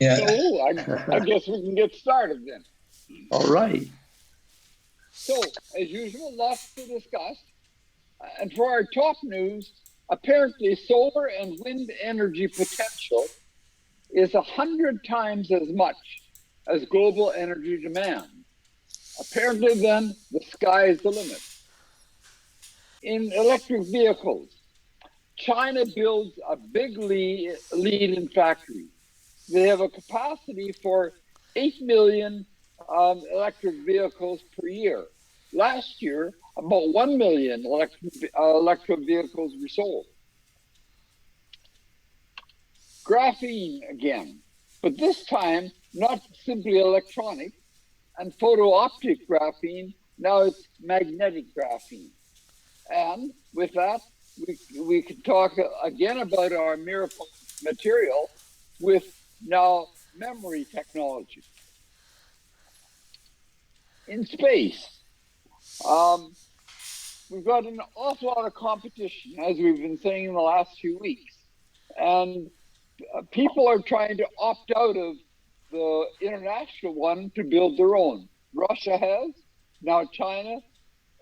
Yeah. So I guess we can get started then. All right. So, as usual, lots to discuss. And for our top news, apparently solar and wind energy potential is 100 times as much as global energy demand. Apparently, then, the sky is the limit. In electric vehicles, China builds a big lead in factories. They have a capacity for 8 million electric vehicles per year. Last year, about 1 million electric vehicles were sold. Graphene again, but this time not simply electronic and photo optic graphene, now it's magnetic graphene. And with that, we can talk again about our miracle material with now memory technology. In space, um, we've got an awful lot of competition, as we've been saying in the last few weeks. And people are trying to opt out of the international one to build their own. Russia has, now China,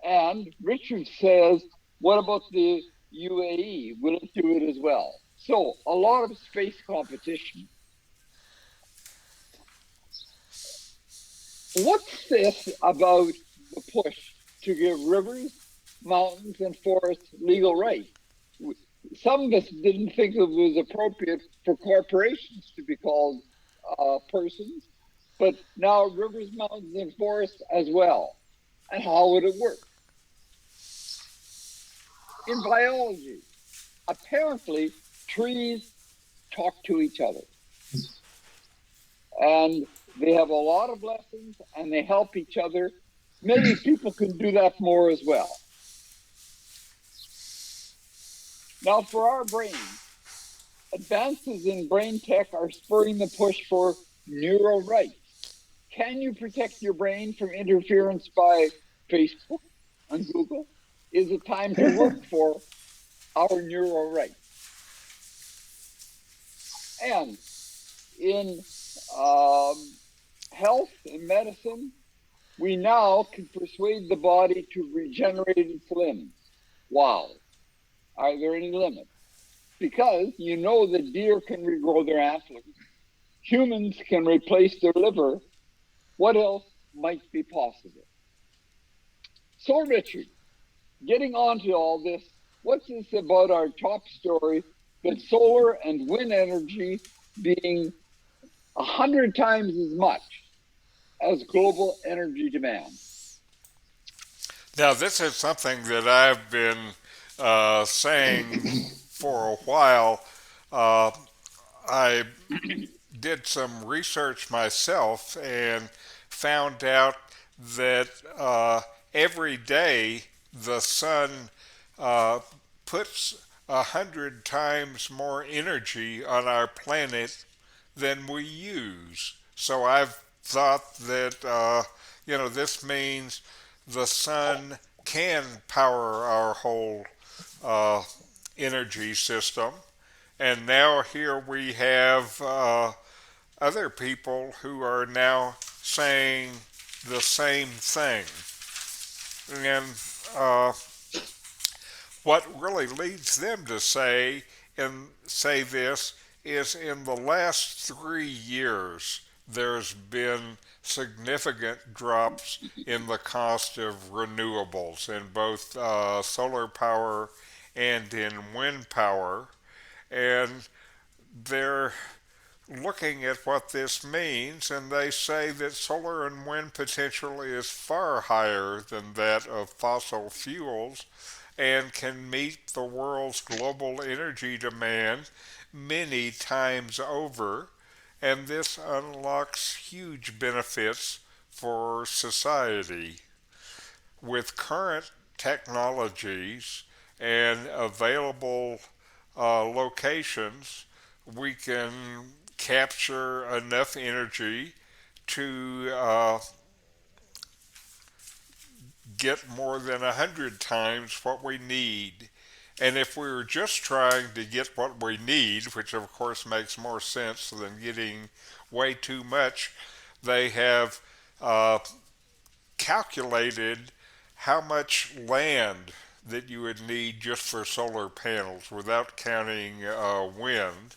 and Richard says, what about the UAE? Will it do it as well? So, a lot of space competition. What's this about the push to give rivers, mountains, and forests legal rights? Some of us didn't think it was appropriate for corporations to be called persons, but now rivers, mountains, and forests as well. And how would it work? In biology, apparently trees talk to each other and they have a lot of lessons and they help each other. Maybe people can do that more as well. Now, for our brains, advances in brain tech are spurring the push for neural rights. Can you protect your brain from interference by Facebook and Google? Is it time to work for our neural rights? And in um, health and medicine, we now can persuade the body to regenerate its limbs. Wow. Are there any limits? Because you know that deer can regrow their antlers, humans can replace their liver. What else might be possible? So, Richard, getting on to all this, what's this about our top story that solar and wind energy being 100 times as much as global energy demand? Now, this is something that I've been saying for a while. Uh, I did some research myself and found out that every day the sun uh, puts 100 times more energy on our planet than we use. So I've thought that this means the sun can power our whole uh, energy system. And now here we have other people who are now saying the same thing. And uh, what really leads them to say this is in the last 3 years there's been significant drops in the cost of renewables in both solar power and in wind power, and they're looking at what this means, and they say that solar and wind potential is far higher than that of fossil fuels and can meet the world's global energy demand many times over, and this unlocks huge benefits for society. With current technologies and available locations, we can capture enough energy to get more than 100 times what we need. And if we were just trying to get what we need, which of course makes more sense than getting way too much, they have uh, calculated how much land that you would need just for solar panels without counting wind.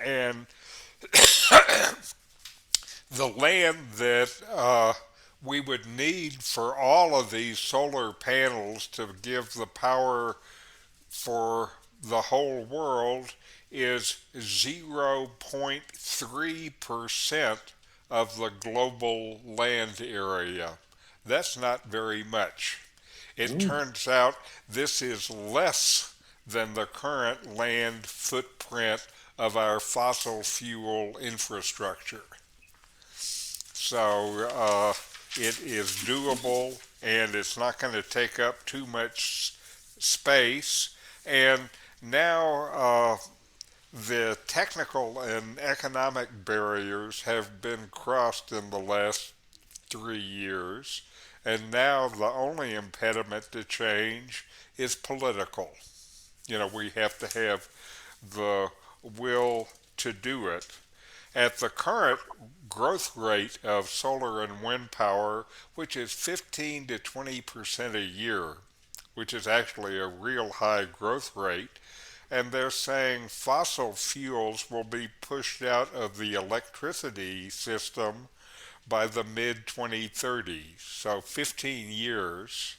And the land that we would need for all of these solar panels to give the power for the whole world is 0.3% of the global land area. That's not very much. It Mm. turns out this is less than the current land footprint of our fossil fuel infrastructure. So it is doable and it's not going to take up too much space. And now the technical and economic barriers have been crossed in the last 3 years. And now the only impediment to change is political. We have to have the will to do it. At the current growth rate of solar and wind power, which is 15 to 20% a year, which is actually a real high growth rate, and they're saying fossil fuels will be pushed out of the electricity system by the mid 2030s, so 15 years,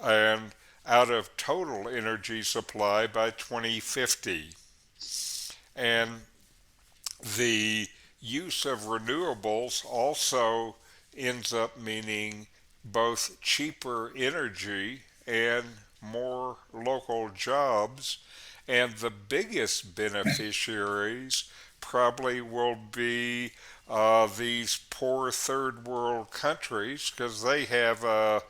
and out of total energy supply by 2050. And the use of renewables also ends up meaning both cheaper energy and more local jobs. And the biggest beneficiaries probably will be these poor third world countries because they have the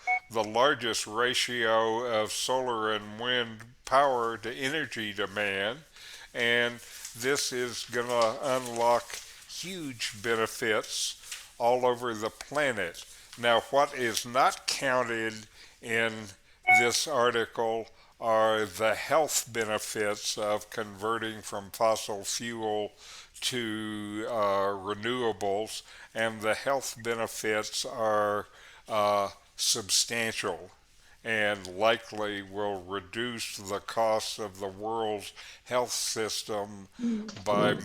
largest ratio of solar and wind power to energy demand. And this is going to unlock huge benefits all over the planet. Now, what is not counted in this article are the health benefits of converting from fossil fuel to renewables, and the health benefits are substantial and likely will reduce the cost of the world's health system by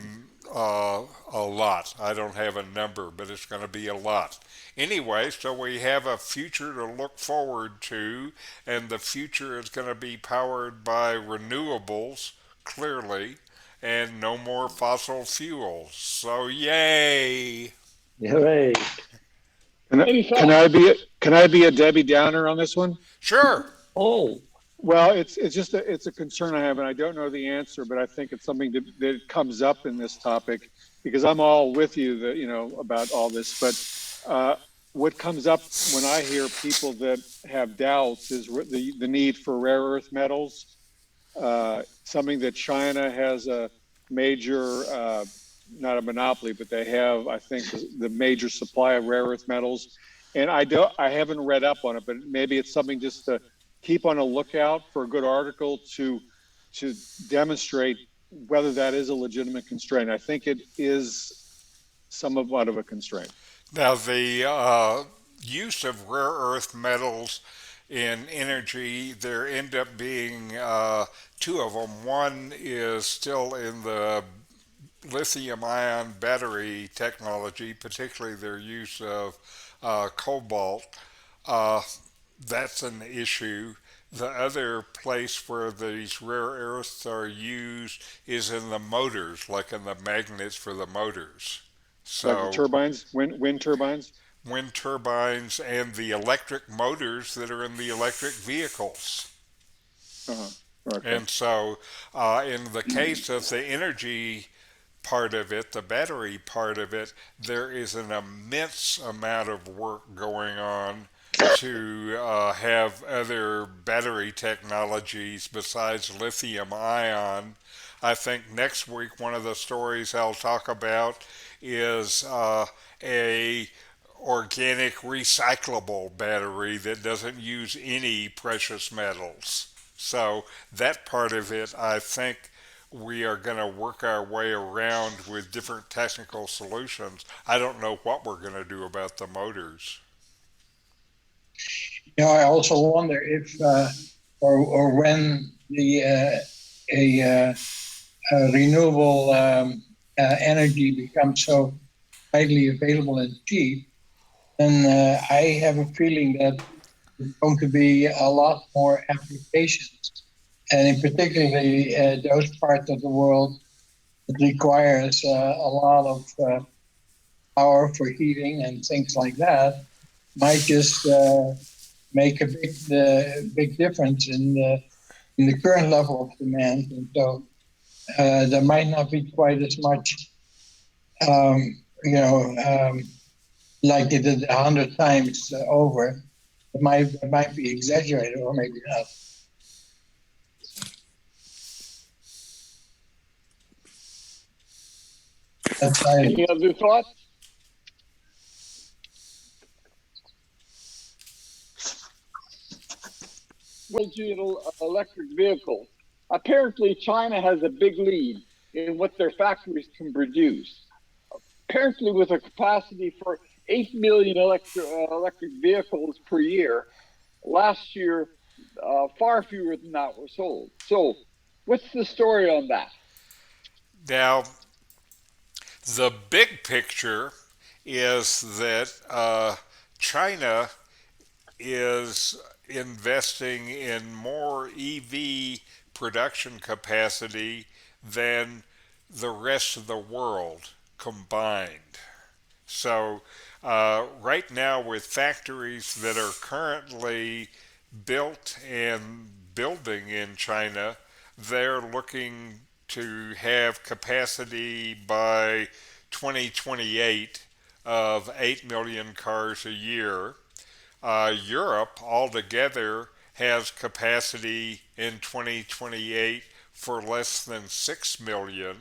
a lot. I don't have a number, but it's going to be a lot. Anyway, so we have a future to look forward to, and the future is going to be powered by renewables, clearly, and no more fossil fuels. So, yay! Hooray. Any Can thoughts? I be can I be a Debbie Downer on this one? Sure. Oh, Well, it's just it's a concern I have, and I don't know the answer, but I think it's something that comes up in this topic because I'm all with you that about all this. But what comes up when I hear people that have doubts is the need for rare earth metals, something that China has a major, not a monopoly, but they have, I think, the major supply of rare earth metals. And I haven't read up on it, but maybe it's something just to keep on a lookout for a good article to demonstrate whether that is a legitimate constraint. I think it is somewhat of a constraint. Now, the use of rare earth metals in energy, there end up being two of them. One is still in the lithium ion battery technology, particularly their use of cobalt. Uh, that's an issue. The other place where these rare earths are used is in the motors, like in the magnets for the motors. Like the So, turbines, wind turbines. wind turbines and the electric motors that are in the electric vehicles. Uh-huh. Okay. And so, in the case of the energy part of it, the battery part of it, there is an immense amount of work going on to have other battery technologies besides lithium ion. I think next week one of the stories I'll talk about is a organic recyclable battery that doesn't use any precious metals. So that part of it, I think we are going to work our way around with different technical solutions. I don't know what we're going to do about the motors. I also wonder if or when the a renewable energy becomes so widely available and cheap, then I have a feeling that there's going to be a lot more applications, and in particularly those parts of the world that requires a lot of power for heating and things like that, might just make a big difference in the current level of demand, and so there might not be quite as much, um, like it did 100 times over. It might be exaggerated, or maybe not. That's I, Any other thoughts? Digital electric vehicles. Apparently, China has a big lead in what their factories can produce. Apparently, with a capacity for 8 million electric vehicles per year, last year, far fewer than that were sold. So, what's the story on that? Now, the big picture is that China is investing in more EV production capacity than the rest of the world combined. So, right now, with factories that are currently built and building in China, they're looking to have capacity by 2028 of 8 million cars a year. Europe altogether has capacity in 2028 for less than 6 million.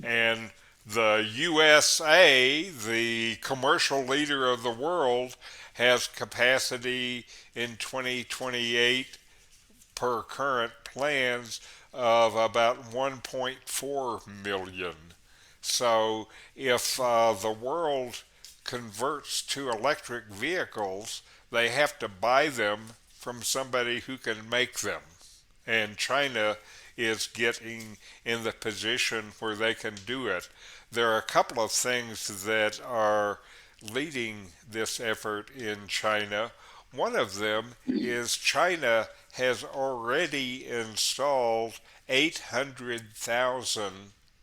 And the USA, the commercial leader of the world, has capacity in 2028 per current plans of about 1.4 million. So if the world converts to electric vehicles, they have to buy them from somebody who can make them. And China is getting in the position where they can do it. There are a couple of things that are leading this effort in China. One of them is China has already installed 800,000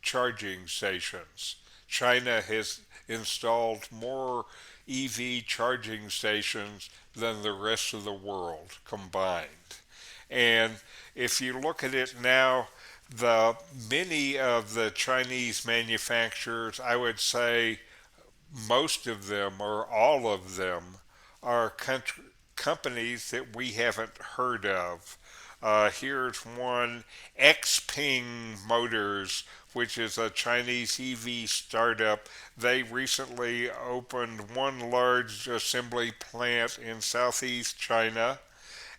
charging stations. China has installed more EV charging stations than the rest of the world combined. And if you look at it now, the many of the Chinese manufacturers, I would say most of them or all of them, are companies that we haven't heard of. Here's one, Xpeng Motors, which is a Chinese EV startup. They recently opened one large assembly plant in southeast China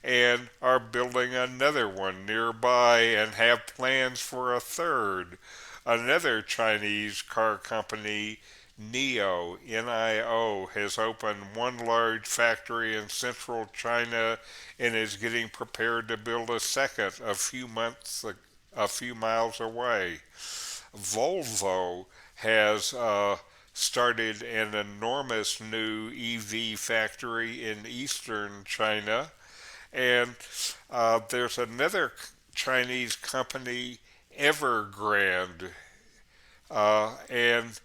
and are building another one nearby and have plans for a third. Another Chinese car company, NIO, has opened one large factory in central China and is getting prepared to build a second a few miles away. Volvo has started an enormous new EV factory in eastern China, and there's another Chinese company, Evergrande, and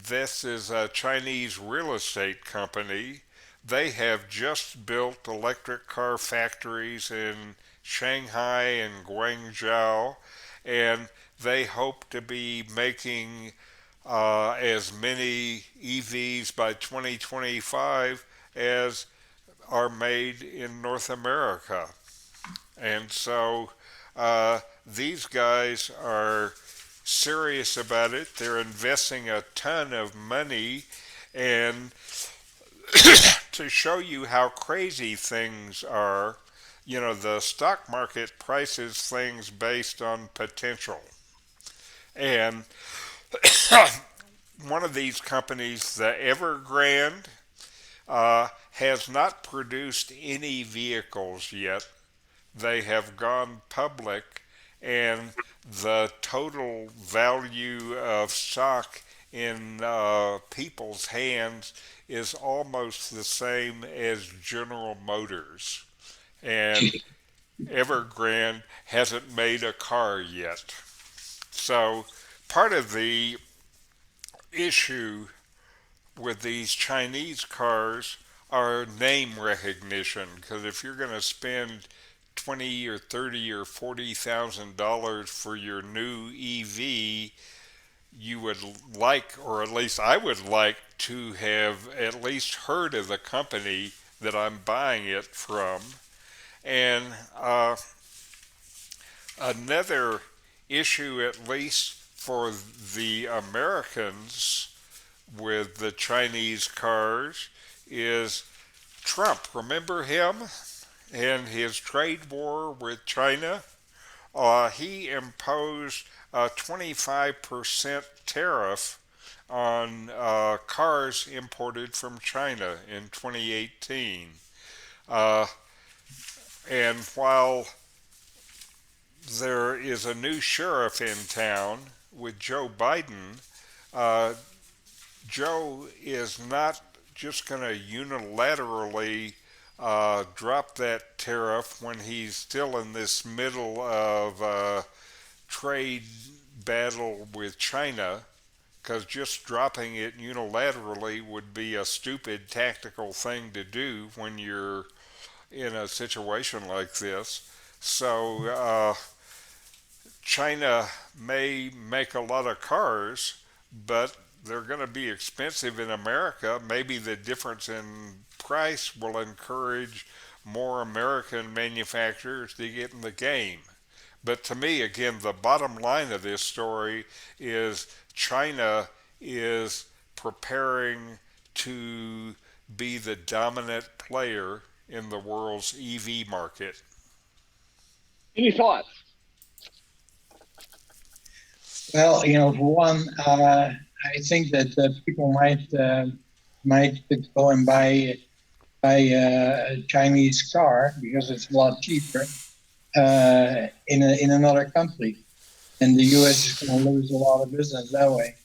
this is a Chinese real estate company. They have just built electric car factories in Shanghai and Guangzhou, and they hope to be making as many EVs by 2025 as are made in North America. And so these guys are serious about it. They're investing a ton of money. And to show you how crazy things are, the stock market prices things based on potential. And one of these companies, the Evergrande, has not produced any vehicles yet. They have gone public, and the total value of stock in people's hands is almost the same as General Motors. And Evergrande hasn't made a car yet. So part of the issue with these Chinese cars are name recognition. Because if you're going to spend 20 or 30 or $40,000 for your new EV, you would like, or at least I would like, to have at least heard of the company that I'm buying it from. And another issue, at least for the Americans with the Chinese cars, is Trump. Remember him and his trade war with China? He imposed a 25% tariff on cars imported from China in 2018. Uh, and while there is a new sheriff in town with Joe Biden, uh, Joe is not just going to unilaterally drop that tariff when he's still in this middle of trade battle with China, because just dropping it unilaterally would be a stupid tactical thing to do when you're in a situation like this. So China may make a lot of cars, but they're going to be expensive in America. Maybe the difference in price will encourage more American manufacturers to get in the game. But to me, again, the bottom line of this story is China is preparing to be the dominant player in the world's EV market. Any thoughts? Well, for one, I think that people might go and buy a Chinese car because it's a lot cheaper in another country, and the U.S. is going to lose a lot of business that way.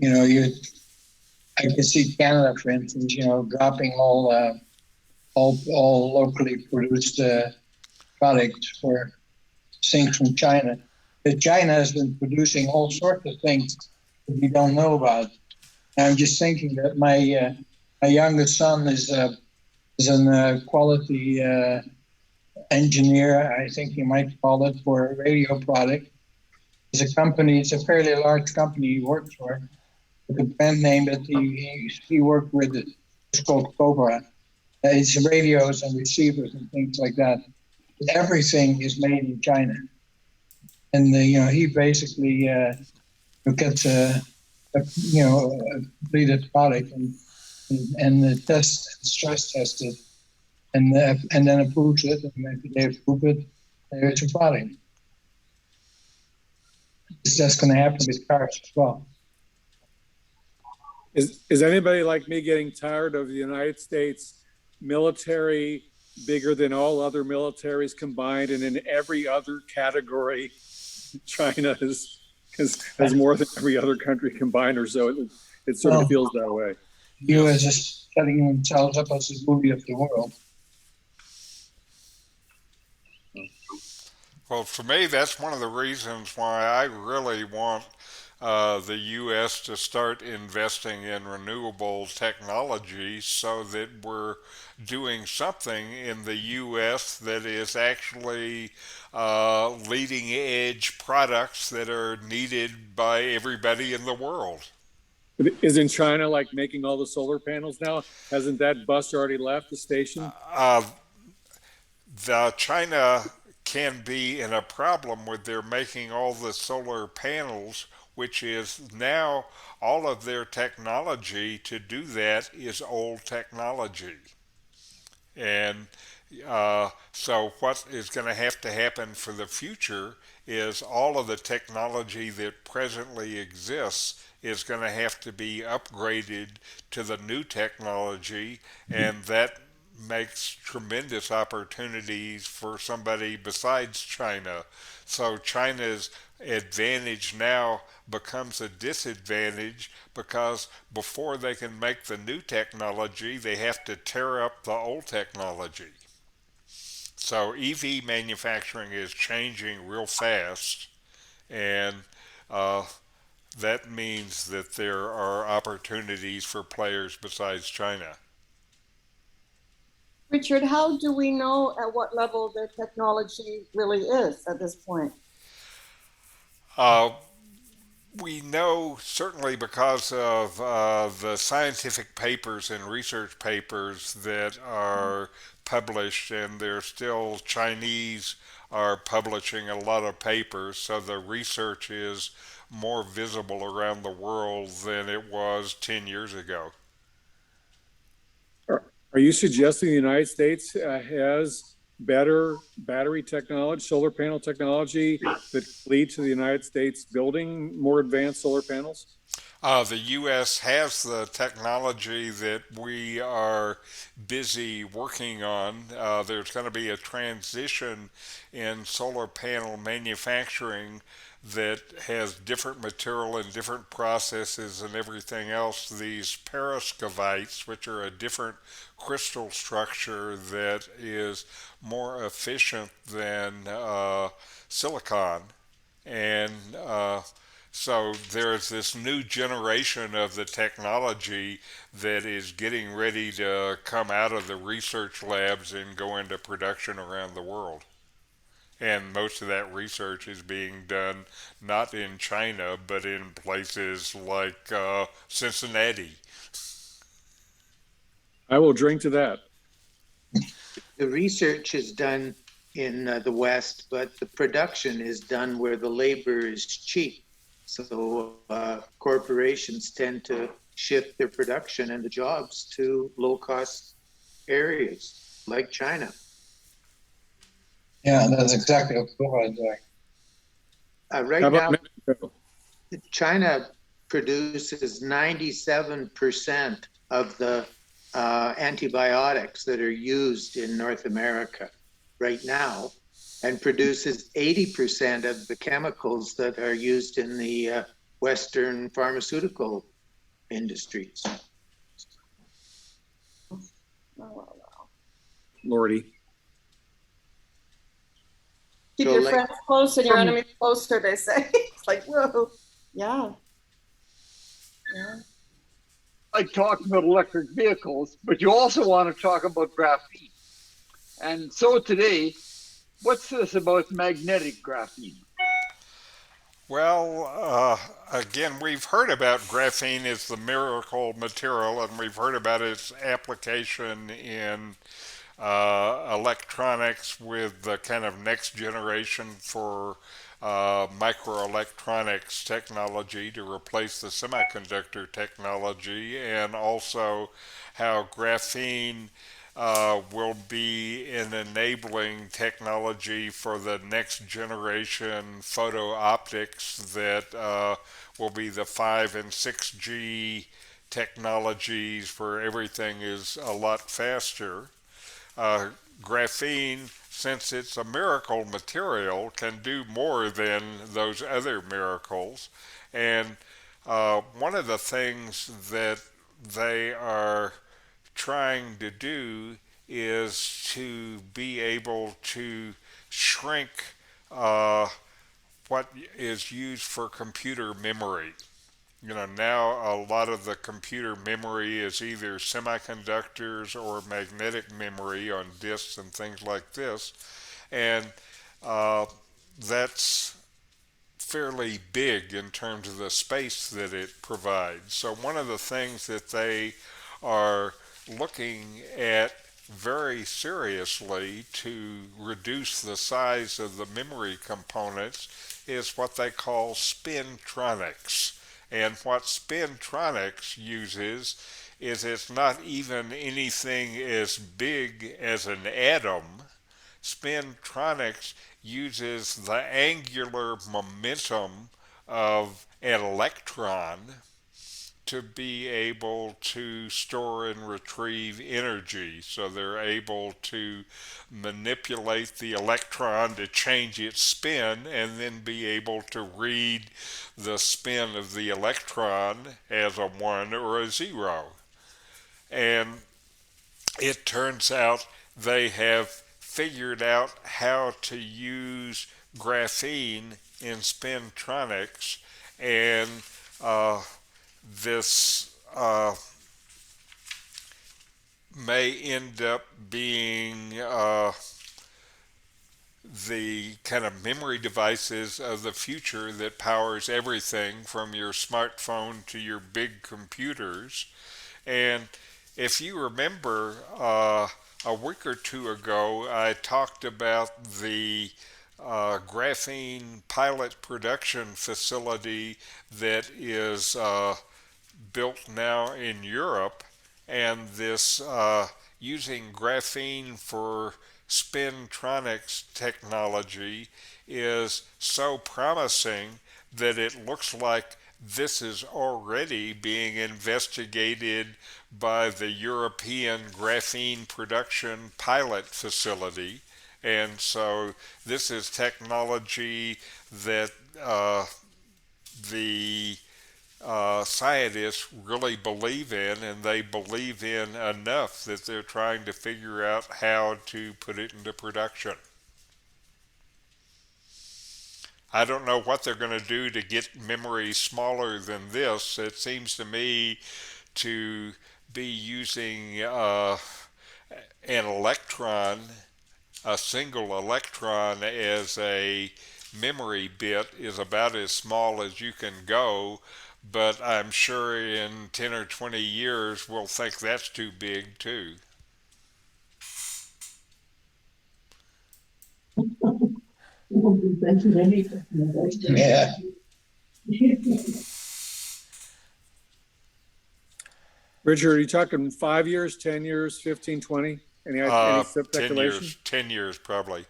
I can see Canada, for instance, dropping all locally produced products for things from China. But China has been producing all sorts of things that we don't know about. And I'm just thinking that my youngest son is a quality engineer, I think you might call it, for a radio product. It's a fairly large company he works for. The brand name that he worked with is called Cobra. It's radios and receivers and things like that. Everything is made in China, and he basically gets a completed product and stress tested, and then approves it. And if they approve it, it's a product. That's going to happen with cars as well. Is anybody like me getting tired of the United States military bigger than all other militaries combined, and in every other category, China has more than every other country combined, or so it sort of feels that way. The U.S. is setting themselves up as the bully of the world. Well, for me, that's one of the reasons why I really want the U.S. to start investing in renewable technology so that we're doing something in the U.S. that is actually leading edge products that are needed by everybody in the world. Isn't China like making all the solar panels now? Hasn't that bus already left the station? The China can be in a problem where they're making all the solar panels, which is now all of their technology to do that is old technology. And so, what is going to have to happen for the future is all of the technology that presently exists is going to have to be upgraded to the new technology, and that makes tremendous opportunities for somebody besides China. So, China's advantage now becomes a disadvantage because before they can make the new technology, they have to tear up the old technology. So EV manufacturing is changing real fast, and uh, that means that there are opportunities for players besides China. Richard, how do we know at what level the technology really is at this point? Uh, we know certainly because of the scientific papers and research papers that are published, and there's still Chinese are publishing a lot of papers, so the research is more visible around the world than it was 10 years ago. Are you suggesting the United States has better battery technology, solar panel technology that lead to the United States building more advanced solar panels? The U.S. has the technology that we are busy working on. There's going to be a transition in solar panel manufacturing that has different material and different processes and everything else. These perovskites, which are a different crystal structure that is more efficient than silicon. And so there's this new generation of the technology that is getting ready to come out of the research labs and go into production around the world. And most of that research is being done not in China, but in places like Cincinnati. I will drink to that. The research is done in the West, but the production is done where the labor is cheap. So corporations tend to shift their production and the jobs to low-cost areas like China. Yeah, that's exactly what I'm doing. Right now, Mexico? China produces 97% of the antibiotics that are used in North America right now, and produces 80% of the chemicals that are used in the Western pharmaceutical industries. Oh, wow. Lordy. Keep So, your like, friends close and your enemies closer, they say. It's like, whoa. Yeah. Yeah. I talked about electric vehicles, but you also want to talk about graphene. And so today, what's this about magnetic graphene? Well, again, we've heard about graphene as the miracle material, and we've heard about its application in electronics with the kind of next generation for microelectronics technology to replace the semiconductor technology, and also how graphene will be an enabling technology for the next generation photo optics that will be the 5 and 6G technologies where everything is a lot faster. Graphene, since it's a miracle material, can do more than those other miracles. And one of the things that they are trying to do is to be able to shrink uh, what is used for computer memory. You know, now a lot of the computer memory is either semiconductors or magnetic memory on disks and things like this. And uh, that's fairly big in terms of the space that it provides. So, one of the things that they are looking at very seriously to reduce the size of the memory components is what they call spintronics. And what spintronics uses is it's not even anything as big as an atom. Spintronics uses the angular momentum of an electron to be able to store and retrieve energy. So they're able to manipulate the electron to change its spin and then be able to read the spin of the electron as a 1 or a 0. And it turns out they have figured out how to use graphene in spintronics, and this may end up being the kind of memory devices of the future that powers everything from your smartphone to your big computers. And if you remember, a week or two ago, I talked about the graphene pilot production facility that is built now in Europe, and this using graphene for spintronics technology is so promising that it looks like this is already being investigated by the European Graphene Production Pilot Facility. And so this is technology that the scientists really believe in, and they believe in enough that they're trying to figure out how to put it into production. I don't know what they're going to do to get memory smaller than this. It seems to me to be using an electron, a single electron, as a memory bit is about as small as you can go, but I'm sure in 10 or 20 years we'll think that's too big too. Yeah. Richard, are you talking 5 years, 10 years, 15, 20? Any 10 speculation? years, 10 years probably.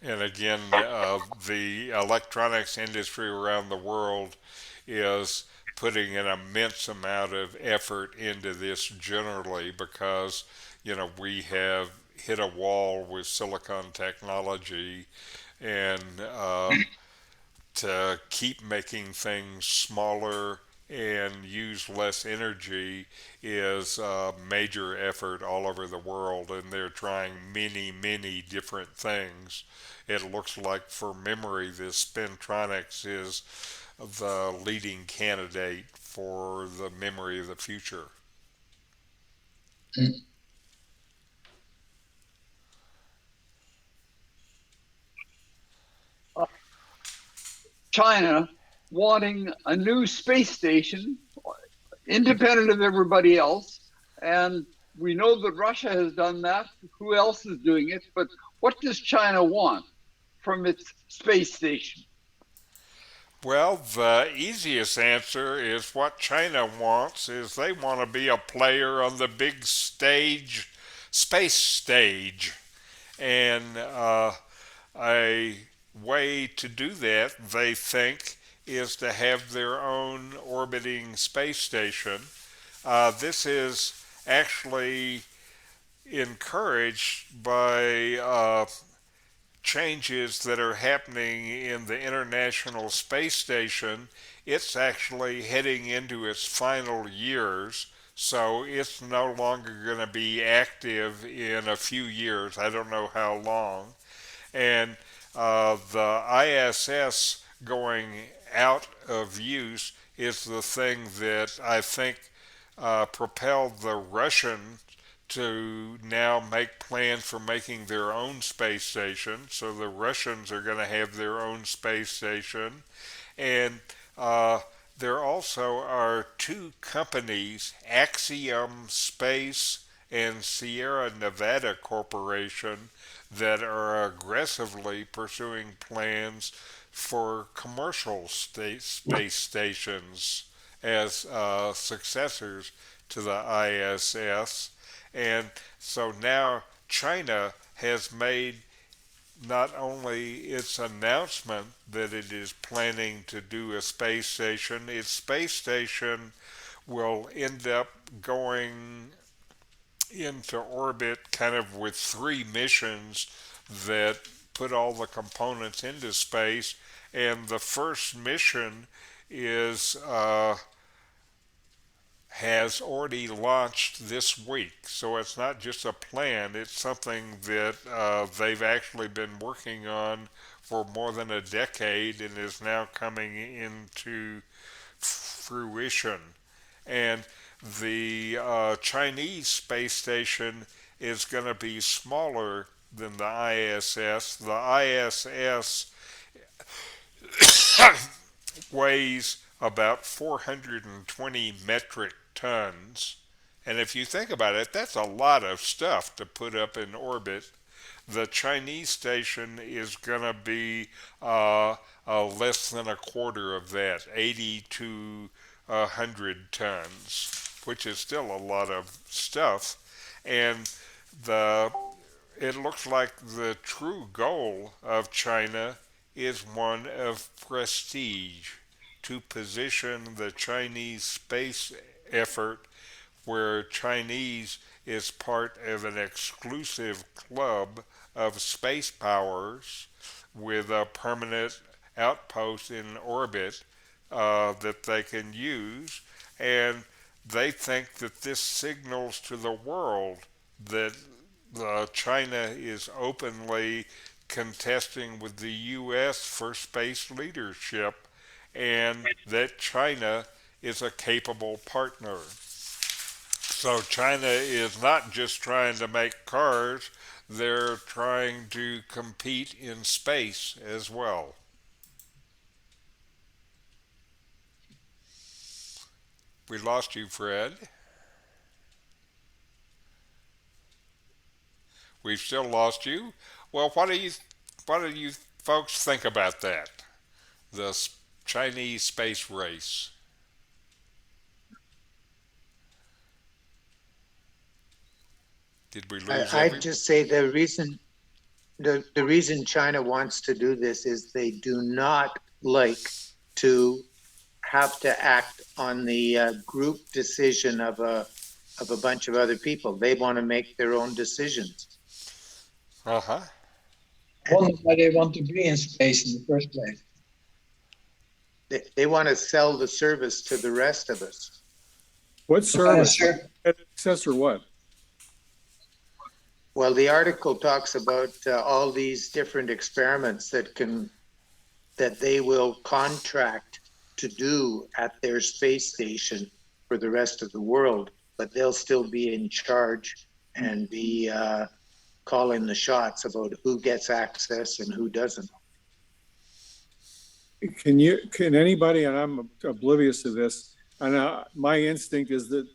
And again, the electronics industry around the world is putting an immense amount of effort into this generally because, we have hit a wall with silicon technology, and to keep making things smaller and use less energy is a major effort all over the world, and they're trying many, many different things. It looks like for memory, this spintronics is the leading candidate for the memory of the future. China wanting a new space station independent of everybody else. And we know that Russia has done that. Who else is doing it? But what does China want from its space station? Well, the easiest answer is what China wants is they want to be a player on the big stage, space stage. And a way to do that, they think, is to have their own orbiting space station. This is actually encouraged by changes that are happening in the International Space Station. It's actually heading into its final years, so it's no longer going to be active in a few years. I don't know how long. And the ISS going out of use is the thing that I think propelled the Russians to now make plans for making their own space station. So the Russians are going to have their own space station, and there also are two companies, Axiom Space and Sierra Nevada Corporation, that are aggressively pursuing plans for commercial space stations as successors to the ISS. And so now China has made not only its announcement that it is planning to do a space station, its space station will end up going into orbit kind of with three missions that put all the components into space. And the first mission is has already launched this week. So it's not just a plan, it's something that they've actually been working on for more than a decade and is now coming into fruition. And the Chinese space station is going to be smaller than the ISS. The ISS weighs about 420 metric tons. And if you think about it, that's a lot of stuff to put up in orbit. The Chinese station is going to be less than a quarter of that, 80 to 100 tons, which is still a lot of stuff. And the it looks like the true goal of China is one of prestige, to position the Chinese space effort where Chinese is part of an exclusive club of space powers with a permanent outpost in orbit that they can use. And they think that this signals to the world that China is openly contesting with the U.S. for space leadership and that China is a capable partner. So China is not just trying to make cars, they're trying to compete in space as well. We lost you, Fred. We've still lost you. Well, what do you folks think about that? The Chinese space race. Did we lose I'd every? just say the reason China wants to do this is they do not like to have to act on the group decision of a bunch of other people. They want to make their own decisions. Uh huh. I wonder why they want to be in space in the first place. They want to sell the service to the rest of us. What service? Sure. Access or what? Well, the article talks about all these different experiments that they will contract to do at their space station for the rest of the world, but they'll still be in charge and be calling the shots about who gets access and who doesn't. Can anybody, and I'm oblivious to this, and my instinct is that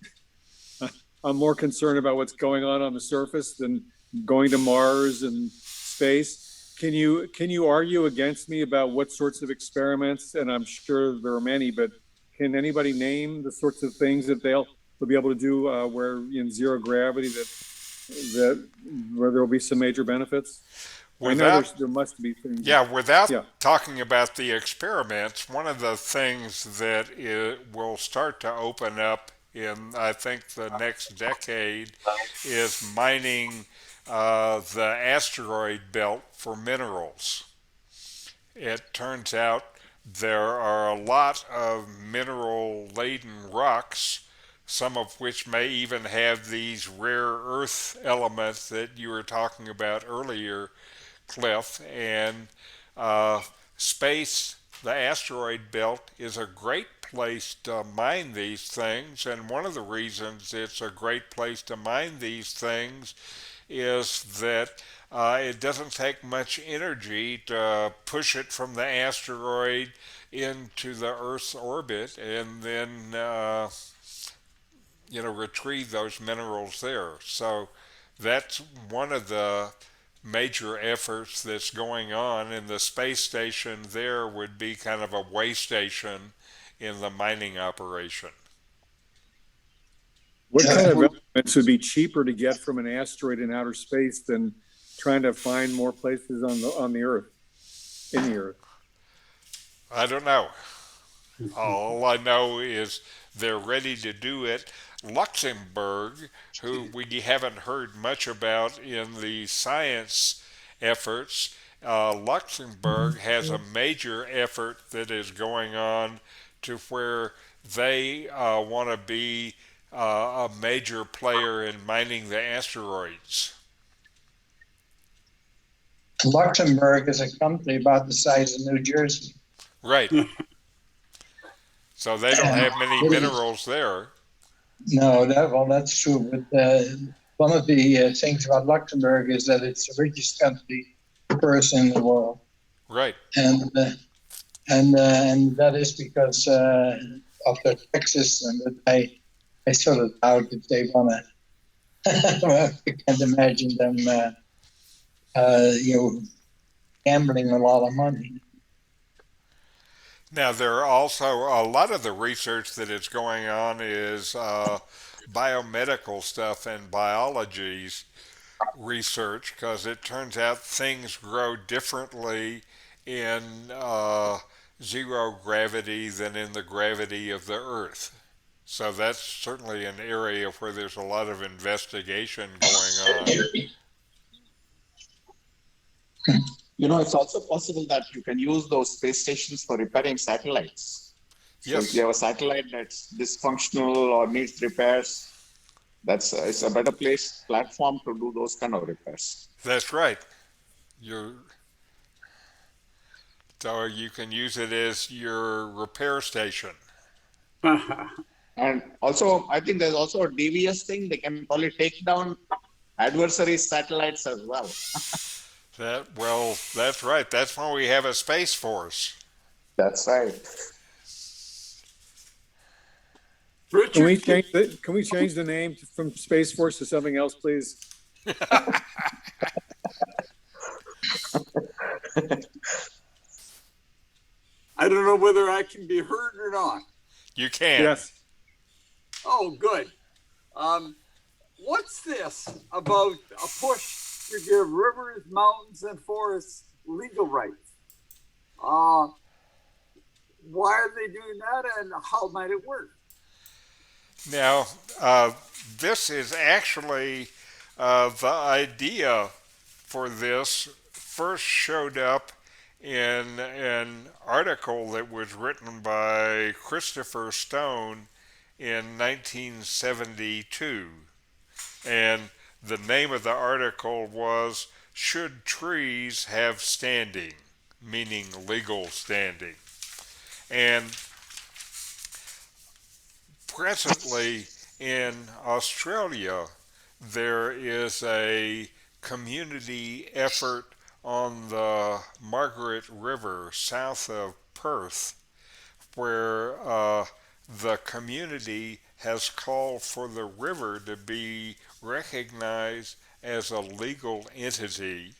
I'm more concerned about what's going on the surface than going to Mars and space. Can you argue against me about what sorts of experiments? And I'm sure there are many, but can anybody name the sorts of things that they'll be able to do where in zero gravity that where there will be some major benefits? I know there must be things. Yeah, without talking about the experiments, one of the things that will start to open up in, I think, the next decade is mining the asteroid belt for minerals. It turns out there are a lot of mineral-laden rocks, some of which may even have these rare earth elements that you were talking about earlier, Cliff. And space, the asteroid belt, is a great place to mine these things. And one of the reasons it's a great place to mine these things is that it doesn't take much energy to push it from the asteroid into the Earth's orbit and then retrieve those minerals there. So that's one of the major efforts that's going on, and the space station there would be kind of a way station in the mining operation. What kind of we- elements would be cheaper to get from an asteroid in outer space than trying to find more places on the Earth, in the Earth? I don't know. All I know is they're ready to do it. Luxembourg, who we haven't heard much about in the science efforts, Luxembourg has a major effort that is going on to where they want to be a major player in mining the asteroids. Luxembourg is a country about the size of New Jersey. Right. So they don't And have many it is- minerals there. No, that's true. But one of the things about Luxembourg is that it's the richest country per person in the world, Right. and that is because of their tax system. But I sort of doubt if they want to. I can't imagine them, gambling a lot of money. Now, there are also a lot of the research that is going on is biomedical stuff and biology's research because it turns out things grow differently in zero gravity than in the gravity of the Earth. So that's certainly an area where there's a lot of investigation going on. It's also possible that you can use those space stations for repairing satellites. So if Yes, you have a satellite that's dysfunctional or needs repairs, it's a better platform to do those kind of repairs. that's right. You So you can use it as your repair station. And also, I think there's also a DVS thing. They can probably take down adversary satellites as well. That's right. That's why we have a space force. That's right. Richard, Can we change the name from Space Force to something else, please? I don't know whether I can be heard or not. You can. Yes. Oh, good. What's this about a push to give rivers, mountains, and forests legal rights? Why are they doing that, and how might it work? Now, this is actually the idea for this first showed up in an article that was written by Christopher Stone in 1972. And the name of the article was Should Trees Have Standing? Meaning legal standing. And presently in Australia, there is a community effort on the Margaret River south of Perth where the community has called for the river to be recognized as a legal entity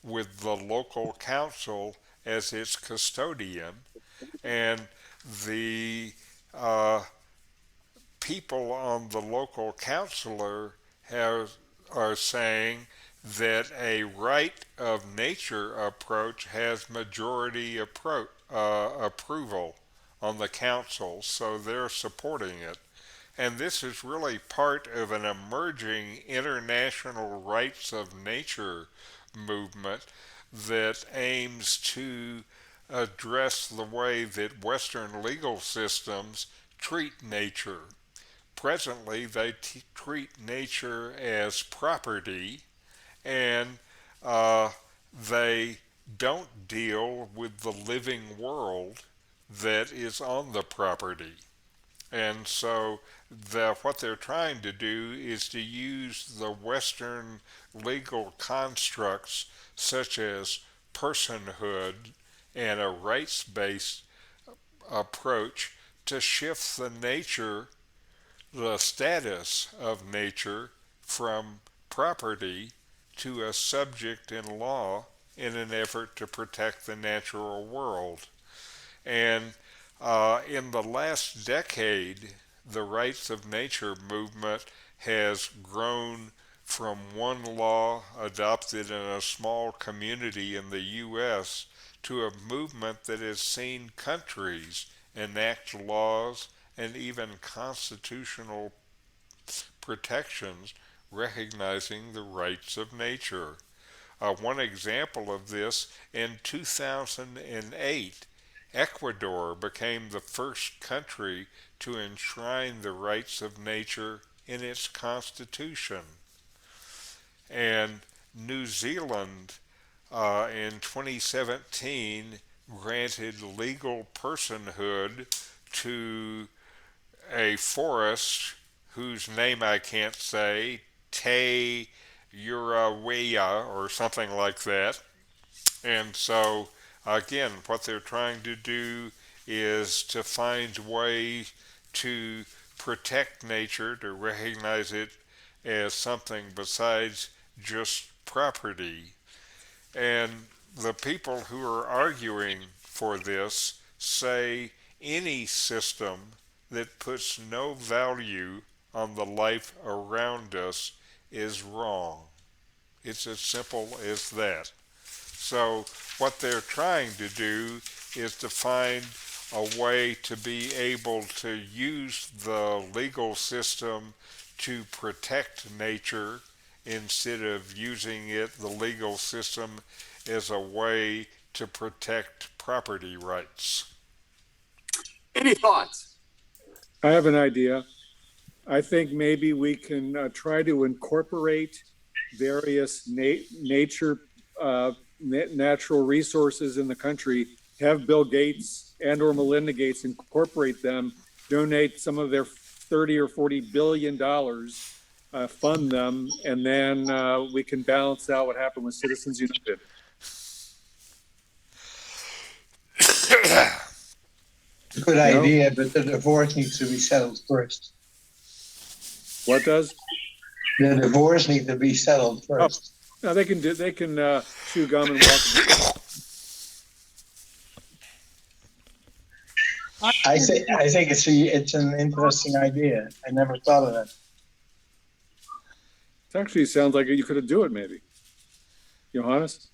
with the local council as its custodian, and the people on the local councilor are saying that a right of nature approach has majority approval on the council, so they're supporting it. And this is really part of an emerging international rights of nature movement that aims to address the way that Western legal systems treat nature. Presently, they treat nature as property, and they don't deal with the living world that is on the property. And so what they're trying to do is to use the Western legal constructs such as personhood and a rights-based approach to shift the status of nature from property to a subject in law in an effort to protect the natural world. And in the last decade, the rights of nature movement has grown from one law adopted in a small community in the U.S. to a movement that has seen countries enact laws and even constitutional protections recognizing the rights of nature. One example of this, in 2008, Ecuador became the first country to enshrine the rights of nature in its constitution. And New Zealand in 2017 granted legal personhood to a forest whose name I can't say, Te Uraweya or something like that. And so, again, what they're trying to do is to find ways to protect nature, to recognize it as something besides just property. And the people who are arguing for this say any system that puts no value on the life around us is wrong. It's as simple as that. So, what they're trying to do is to find a way to be able to use the legal system to protect nature instead of using the legal system, as a way to protect property rights. Any thoughts? I have an idea. I think maybe we can try to incorporate various nature, natural resources in the country, have Bill Gates and or Melinda Gates incorporate them, donate some of their 30 or 40 billion dollars, fund them, and then we can balance out what happened with Citizens United. Good idea, but the divorce needs to be settled first. What does? The divorce needs to be settled first. No, they can chew gum and walk. I think it's an interesting idea. I never thought of that. It actually sounds like you could do it, maybe. Johannes?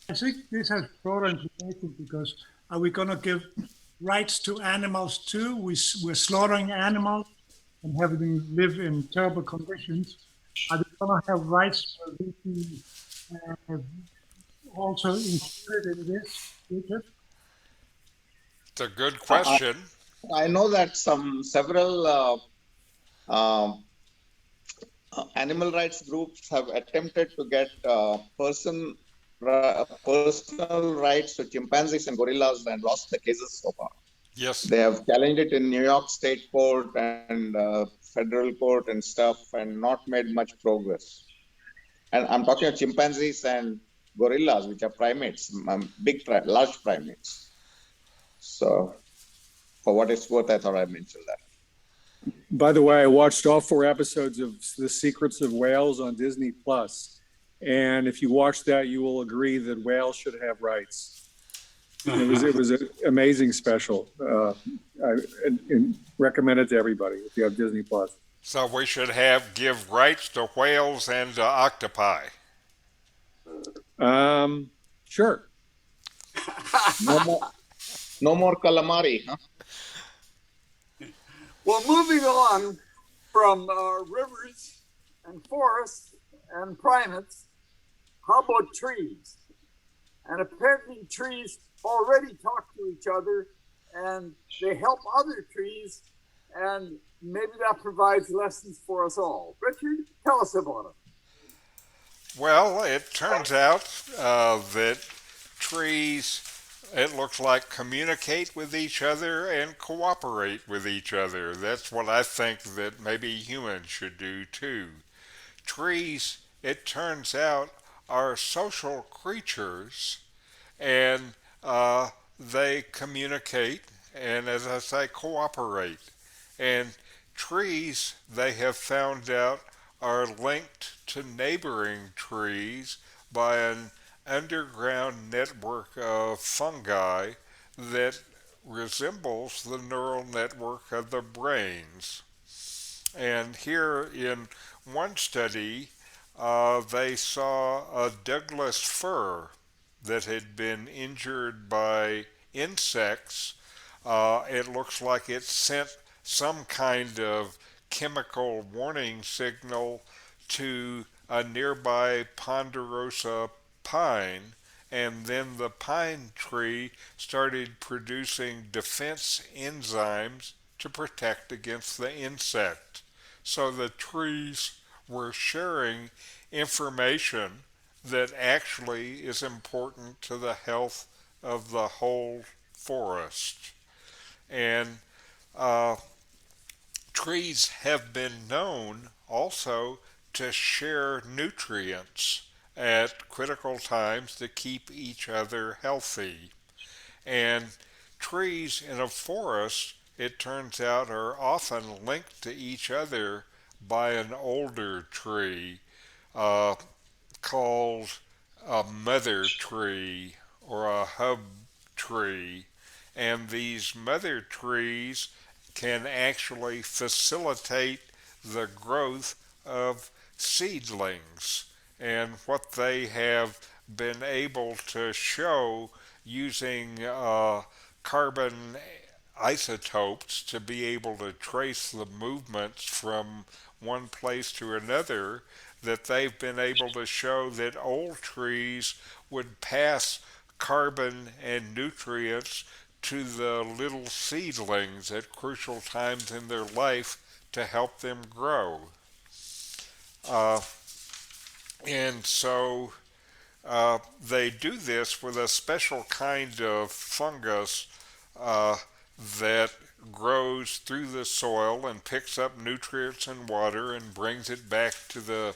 I think this has broader implications because are we going to give rights to animals too? We're slaughtering animals and having them live in terrible conditions. Are they going to have rights for we can also included in this? Richard? It's a good question. I know that several animal rights groups have attempted to get personal rights to chimpanzees and gorillas and lost the cases so far. Yes. They have challenged it in New York State Court and federal court and stuff, and not made much progress. And I'm talking of chimpanzees and gorillas, which are primates, large primates. So, for what it's worth, I thought I'd mention that. By the way, I watched all 4 episodes of The Secrets of Whales on Disney Plus, and if you watch that, you will agree that whales should have rights. It was an amazing special. I recommend it to everybody if you have Disney Plus. So we should give rights to whales and to octopi. Sure. No more calamari, huh? Well, moving on from rivers and forests and primates, how about trees? And apparently trees already talk to each other and they help other trees, and maybe that provides lessons for us all. Richard, tell us about it. Well, it turns out that trees It looks like communicate with each other and cooperate with each other. That's what I think that maybe humans should do too. Trees, it turns out, are social creatures, and they communicate and, as I say, cooperate. And trees, they have found out, are linked to neighboring trees by an underground network of fungi that resembles the neural network of the brains. And here in one study, they saw a Douglas fir that had been injured by insects. It looks like it sent some kind of chemical warning signal to a nearby ponderosa pine, and then the pine tree started producing defense enzymes to protect against the insect. So the trees were sharing information that actually is important to the health of the whole forest. And uh, trees have been known also to share nutrients at critical times to keep each other healthy. And trees in a forest, it turns out, are often linked to each other by an older tree uh, called a mother tree or a hub tree. And these mother trees can actually facilitate the growth of seedlings. And what they have been able to show using carbon isotopes to be able to trace the movements from one place to another, that they've been able to show that old trees would pass carbon and nutrients to the little seedlings at crucial times in their life to help them grow. Uh, and so they do this with a special kind of fungus uh, that grows through the soil and picks up nutrients and water and brings it back to the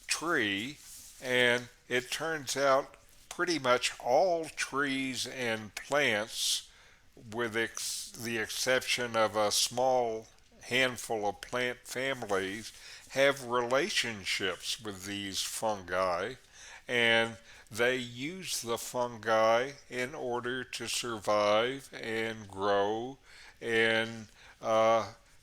tree. And it turns out pretty much all trees and plants, with the exception of a small handful of plant families, have relationships with these fungi, and they use the fungi in order to survive and grow and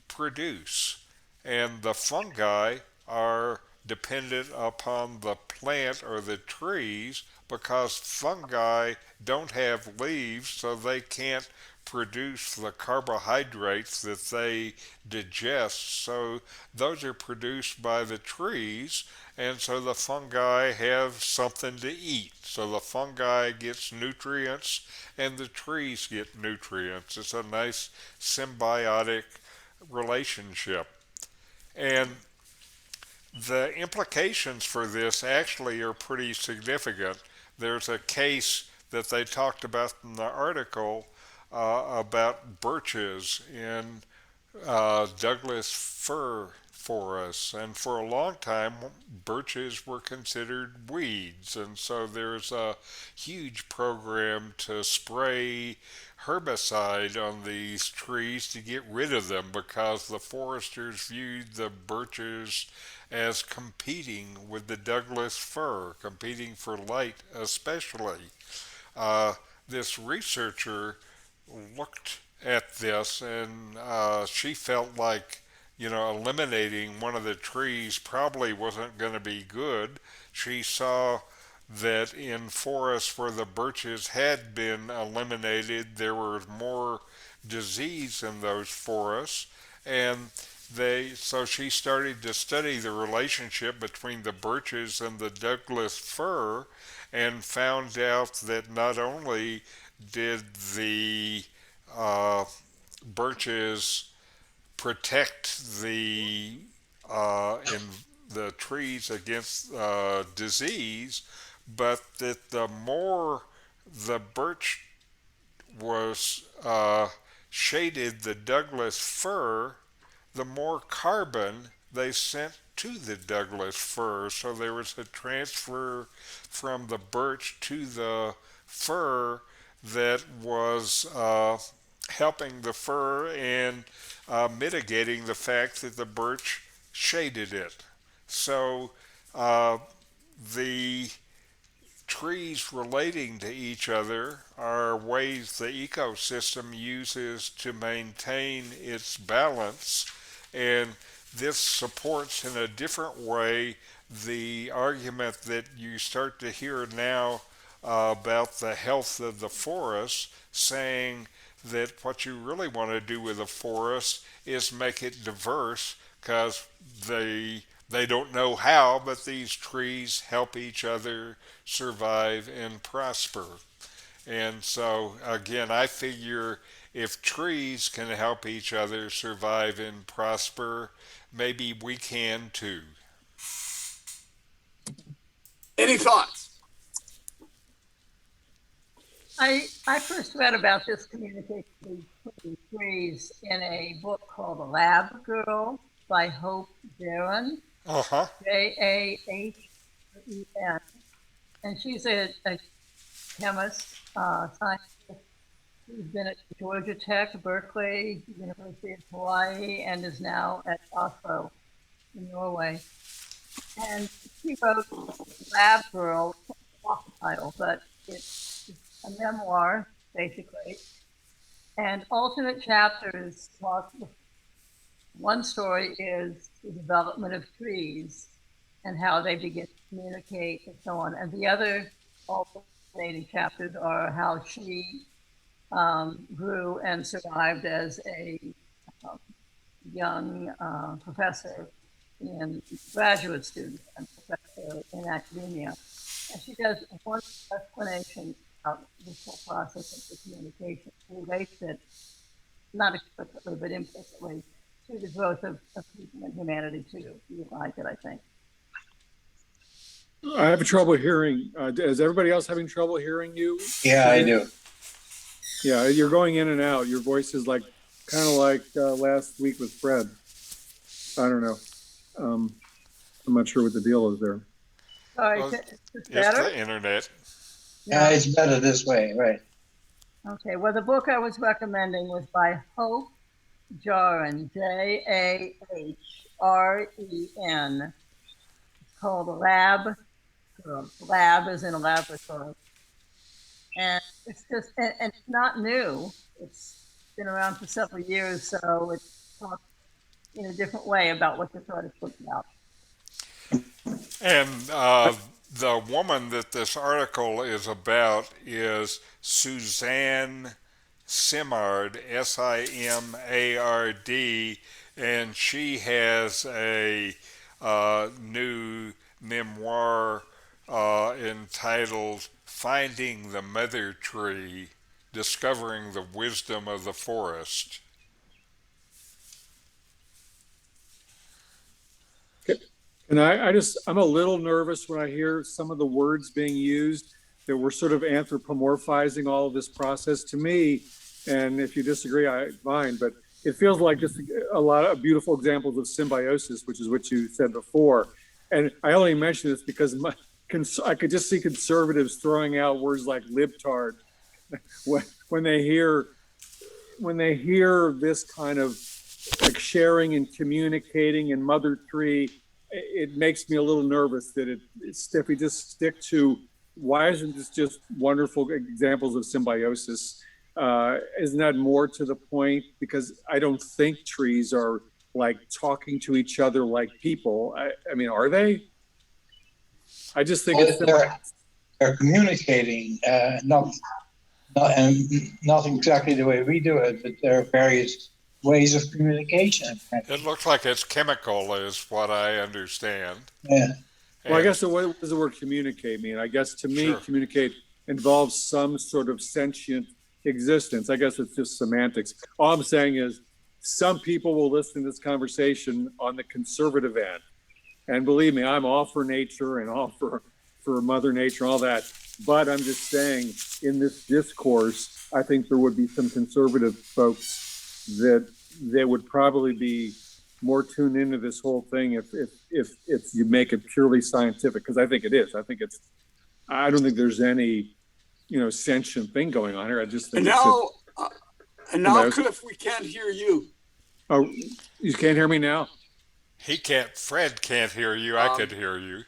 produce. And the fungi are dependent upon the plant or the trees because fungi don't have leaves, so they can't produce the carbohydrates that they digest. So those are produced by the trees, and so the fungi have something to eat. So the fungi gets nutrients and the trees get nutrients. It's a nice symbiotic relationship. And the implications for this actually are pretty significant. There's a case that they talked about in the article about birches in Douglas fir forests, and for a long time birches were considered weeds, and so there's a huge program to spray herbicide on these trees to get rid of them because the foresters viewed the birches as competing with the Douglas fir, competing for light especially. Uh, this researcher looked at this, and she felt like, eliminating one of the trees probably wasn't going to be good. She saw that in forests where the birches had been eliminated, there was more disease in those forests, and so she started to study the relationship between the birches and the Douglas fir, and found out that not only did the uh, birches protect in the trees against disease, but that the more the birch was shaded the Douglas fir, the more carbon they sent to the Douglas fir. So there was a transfer from the birch to the fir that was helping the fir and mitigating the fact that the birch shaded it. So the trees relating to each other are ways the ecosystem uses to maintain its balance, and this supports in a different way the argument that you start to hear now about the health of the forest, saying that what you really want to do with a forest is make it diverse because they don't know how, but these trees help each other survive and prosper. And so, again, I figure if trees can help each other survive and prosper, maybe we can too. Any thoughts? I first read about this communication between trees in a book called The Lab Girl by Hope Jahren, Uh-huh. Jahren. And she's a chemist, scientist. She's been at Georgia Tech, Berkeley, University of Hawaii, and is now at Oslo in Norway. And she wrote Lab Girl, off the title, but it's a memoir, basically. And alternate chapters talk. One story is the development of trees and how they begin to communicate and so on. And the other alternating chapters are how she grew and survived as a young professor and graduate student and professor in academia. And she does one explanation of this whole process of the communication. She relates it, not explicitly, but implicitly, to the growth of people and humanity too. You like it, I think. I have trouble hearing. Is everybody else having trouble hearing you? Yeah, I do. Yeah, you're going in and out. Your voice is like kind of like last week with Fred. I don't know. I'm not sure what the deal is there. Sorry, Well, it's It's better? the internet. Yeah, it's better this way, right? Okay, well, the book I was recommending was by Hope Jahren, Jahren. It's called Lab Girl. Lab is in a laboratory. And it's just, and it's not new. It's been around for several years, so it talks in a different way about what this article is about. And the woman that this article is about is Suzanne Simard, Simard, and she has a new memoir entitled Finding the Mother Tree, Discovering the Wisdom of the Forest. And I'm a little nervous when I hear some of the words being used that we're sort of anthropomorphizing all of this process to me. And if you disagree, fine, but it feels like just a lot of beautiful examples of symbiosis, which is what you said before. And I only mention this because I could just see conservatives throwing out words like libtard when they hear this kind of like sharing and communicating and mother tree. It makes me a little nervous that if we just stick to why isn't this just wonderful examples of symbiosis? Isn't that more to the point? Because I don't think trees are like talking to each other like people. I mean, are they? I just think they're communicating, not exactly the way we do it, but there are various ways of communication. It looks like it's chemical, is what I understand. Yeah. Well, I guess what does the word communicate mean? I guess to me, Sure. communicate involves some sort of sentient existence. I guess it's just semantics. All I'm saying is some people will listen to this conversation on the conservative end. And believe me, I'm all for nature and all for for Mother Nature, all that. But I'm just saying, in this discourse, I think there would be some conservative folks that would probably be more tuned into this whole thing if you make it purely scientific, because I think it is. I don't think there's any, sentient thing going on here. I just think and now, Cliff, we can't hear you. Oh, you can't hear me now? Fred can't hear you. I could hear you.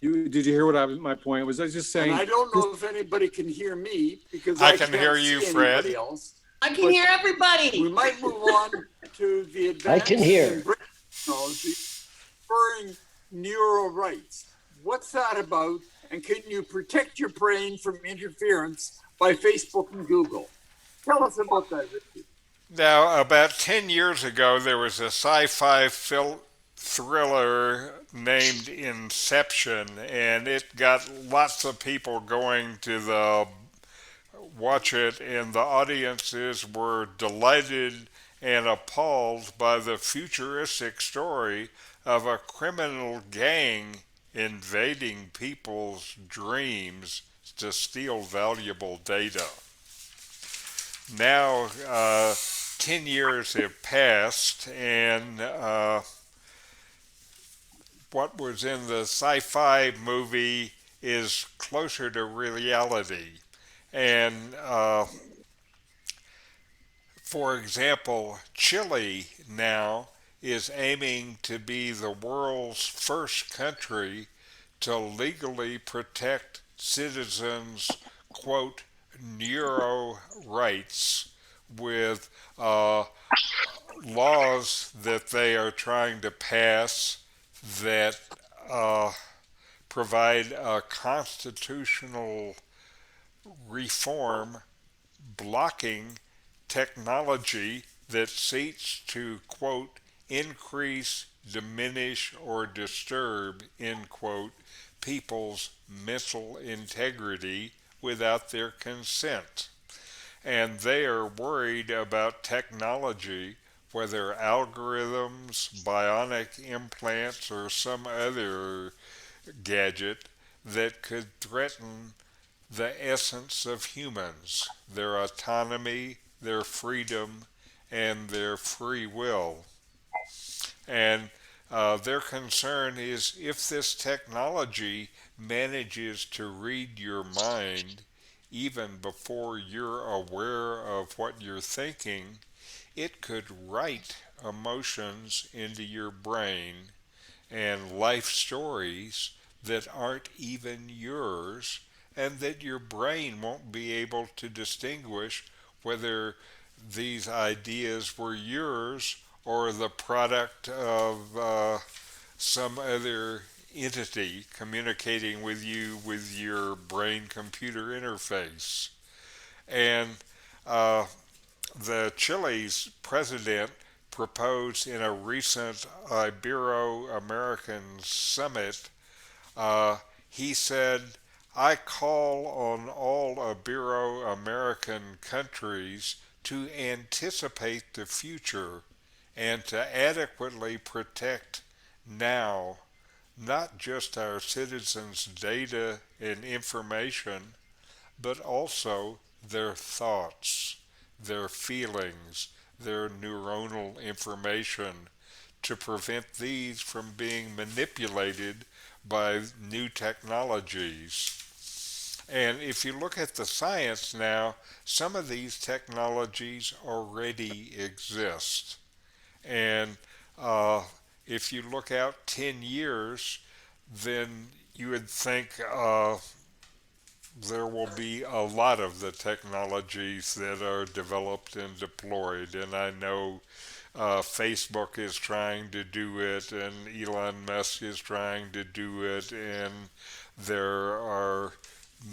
Did you hear what my point was? I was just saying. And I don't know if anybody can hear me because I I can can't hear you, see Fred. anybody else. I can hear everybody. We might move on to the advanced I can hear. technology referring neural rights. What's that about? And can you protect your brain from interference by Facebook and Google? Tell us about that, Richard. Now, about 10 years ago, there was a sci-fi thriller named Inception, and it got lots of people going to watch it, and the audiences were delighted and appalled by the futuristic story of a criminal gang invading people's dreams to steal valuable data. Now, 10 years have passed, and what was in the sci-fi movie is closer to reality. And for example, Chile now is aiming to be the world's first country to legally protect citizens' quote neuro rights with laws that they are trying to pass that provide a constitutional reform blocking technology that seeks to quote increase, diminish, or disturb end quote people's mental integrity without their consent. And they are worried about technology, whether algorithms, bionic implants, or some other gadget that could threaten the essence of humans, their autonomy, their freedom, and their free will. And their concern is if this technology manages to read your mind even before you're aware of what you're thinking, it could write emotions into your brain and life stories that aren't even yours, and that your brain won't be able to distinguish whether these ideas were yours or the product of some other entity communicating with you with your brain computer interface. And the Chile's president proposed in a recent Ibero-American summit, he said, I call on all Ibero-American countries to anticipate the future and to adequately protect now not just our citizens' data and information, but also their thoughts, their feelings, their neuronal information, to prevent these from being manipulated by new technologies. And if you look at the science now, some of these technologies already exist. And if you look out 10 years, then you would think there will be a lot of the technologies that are developed and deployed. And I know Facebook is trying to do it, and Elon Musk is trying to do it, and there are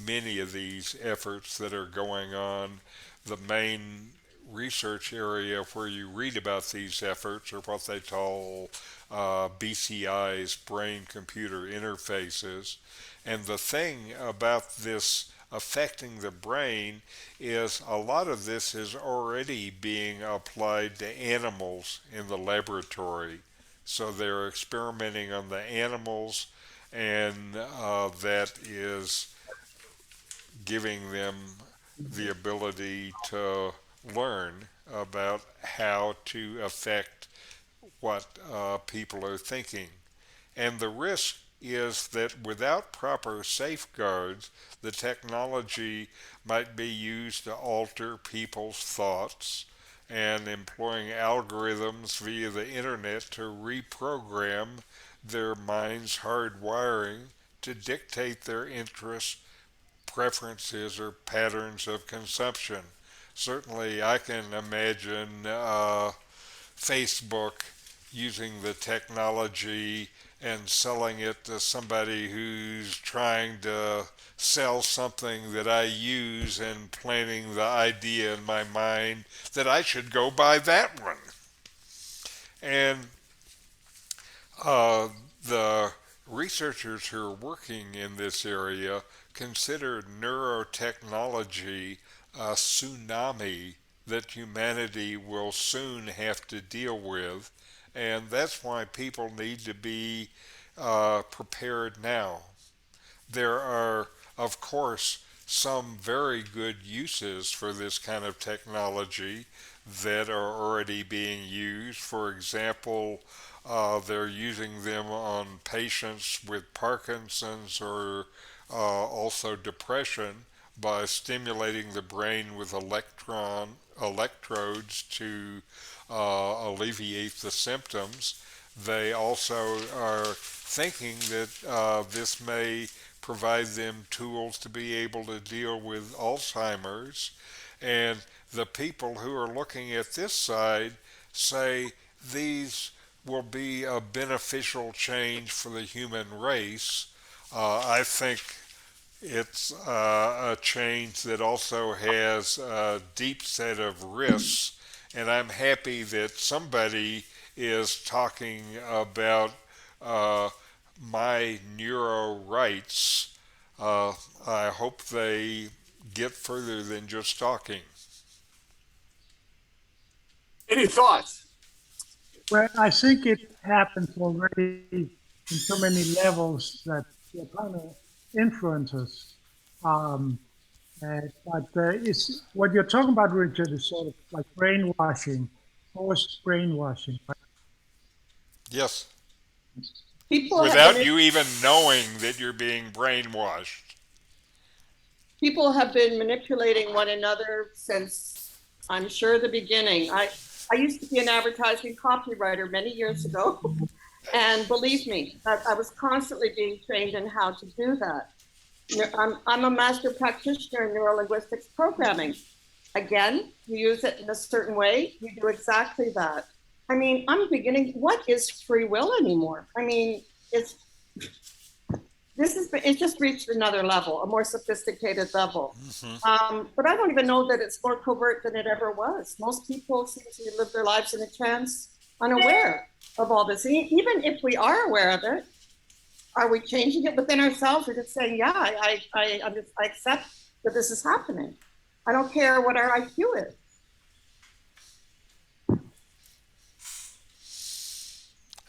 many of these efforts that are going on. The main research area where you read about these efforts are what they call BCIs, brain-computer interfaces. And the thing about this affecting the brain is a lot of this is already being applied to animals in the laboratory. So they're experimenting on the animals, and that is giving them the ability to learn about how to affect what people are thinking. And the risk is that without proper safeguards, the technology might be used to alter people's thoughts and employing algorithms via the internet to reprogram their mind's hardwiring to dictate their interests, preferences, or patterns of consumption. Certainly, I can imagine Facebook using the technology and selling it to somebody who's trying to sell something that I use and planting the idea in my mind that I should go buy that one. And uh, the researchers who are working in this area consider neurotechnology a tsunami that humanity will soon have to deal with, and that's why people need to be prepared now. There are, of course, some very good uses for this kind of technology that are already being used. For example, they're using them on patients with Parkinson's or also depression by stimulating the brain with electrodes to alleviate the symptoms. They also are thinking that this may provide them tools to be able to deal with Alzheimer's. And the people who are looking at this side say these will be a beneficial change for the human race. I think it's a change that also has a deep set of risks, and I'm happy that somebody is talking about uh, my neuro rights. I hope they get further than just talking. Any thoughts? Well, I think it happens already in so many levels that it kind of influences. Um, but it's what you're talking about, Richard, is sort of like brainwashing, forced brainwashing. Right? Yes, People have without been you even knowing that you're being brainwashed. people have been manipulating one another since, I'm sure, the beginning. I used to be an advertising copywriter many years ago, and believe me, I was constantly being trained in how to do that. I'm a master practitioner in neurolinguistics programming. Again, you use it in a certain way, you do exactly that. I mean, I'm beginning, what is free will anymore? I mean, it's it's just reached another level, a more sophisticated level. But I don't even know that it's more covert than it ever was. Most people seem to live their lives in a trance, unaware of all this. And even if we are aware of it, are we changing it within ourselves, or just saying, yeah, I accept that this is happening. I don't care what our IQ is.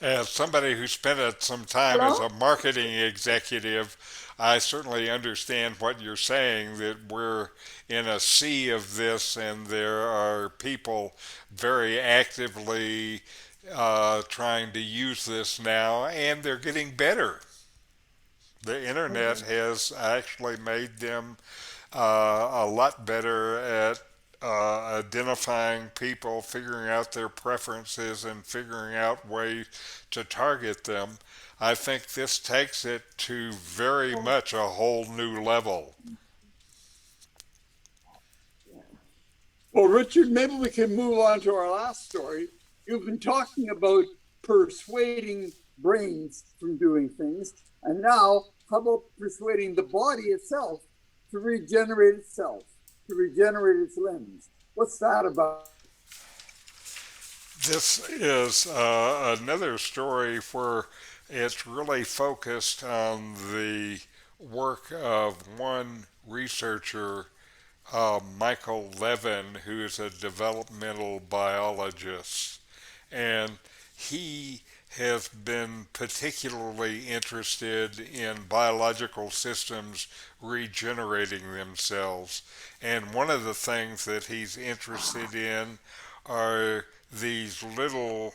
As somebody who spent some time as Hello? a marketing executive, I certainly understand what you're saying, that we're in a sea of this and there are people very actively trying to use this now, and they're getting better. The internet has actually made them a lot better at identifying people, figuring out their preferences, and figuring out ways to target them. I think this takes it to very much a whole new level. Well, Richard, maybe we can move on to our last story. You've been talking about persuading brains from doing things, and now how about persuading the body itself to regenerate itself, to regenerate its limbs? What's that about? This is another story where it's really focused on the work of one researcher, Michael Levin, who is a developmental biologist. And he has been particularly interested in biological systems regenerating themselves. And one of the things that he's interested in are these little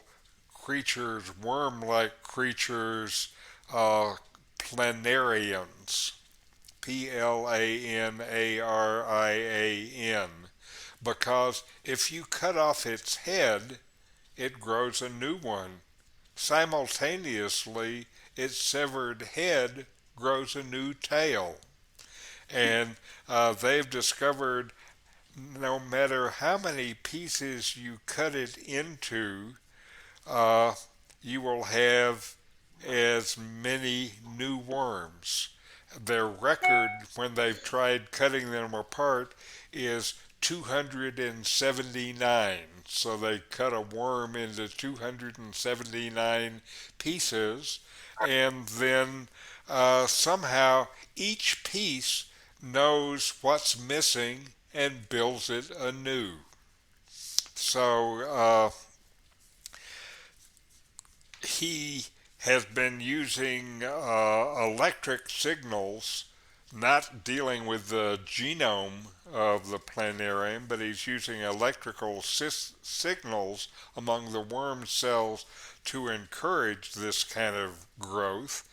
creatures, worm like creatures, planarians. Planarian. Because if you cut off its head, it grows a new one. Simultaneously, its severed head grows a new tail. And they've discovered no matter how many pieces you cut it into, uh, you will have as many new worms. Their record when they've tried cutting them apart is 279. So they cut a worm into 279 pieces, and then somehow each piece knows what's missing and builds it anew. So he has been using electric signals, not dealing with the genome of the planarian, but he's using electrical signals among the worm cells to encourage this kind of growth.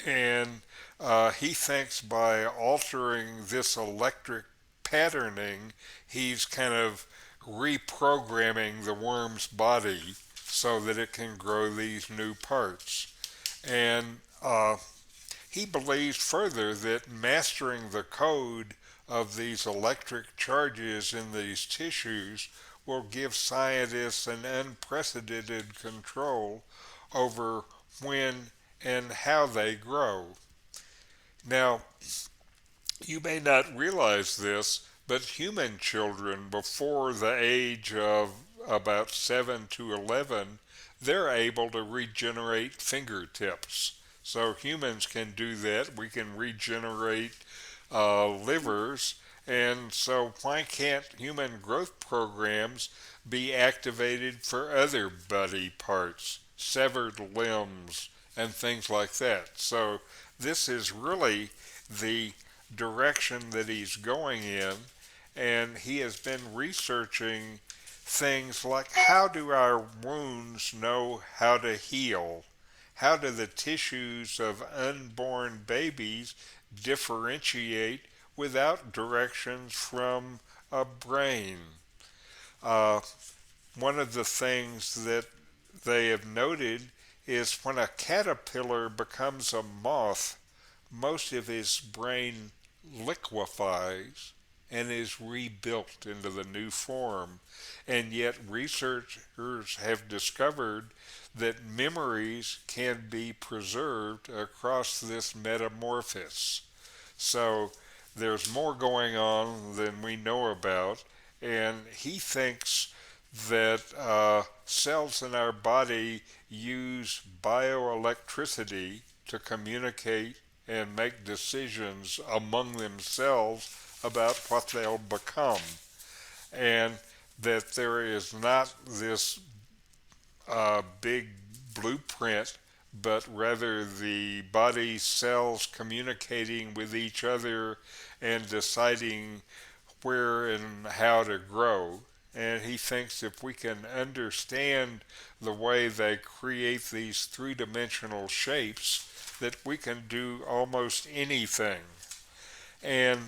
And he thinks by altering this electric patterning, he's kind of reprogramming the worm's body so that it can grow these new parts. And he believes further that mastering the code of these electric charges in these tissues will give scientists an unprecedented control over when and how they grow. Now, you may not realize this, but human children before the age of about 7 to 11, they're able to regenerate fingertips. So humans can do that. We can regenerate livers. And so why can't human growth programs be activated for other body parts, severed limbs, and things like that? So this is really the direction that he's going in, and he has been researching things like how do our wounds know how to heal? How do the tissues of unborn babies differentiate without directions from a brain? Uh, One of the things that they have noted is when a caterpillar becomes a moth, most of his brain liquefies and is rebuilt into the new form. And yet, researchers have discovered that memories can be preserved across this metamorphosis. So, there's more going on than we know about, and he thinks that cells in our body use bioelectricity to communicate and make decisions among themselves about what they'll become. And that there is not this big blueprint, but rather the body cells communicating with each other and deciding where and how to grow. And he thinks if we can understand the way they create these three-dimensional shapes, that we can do almost anything. And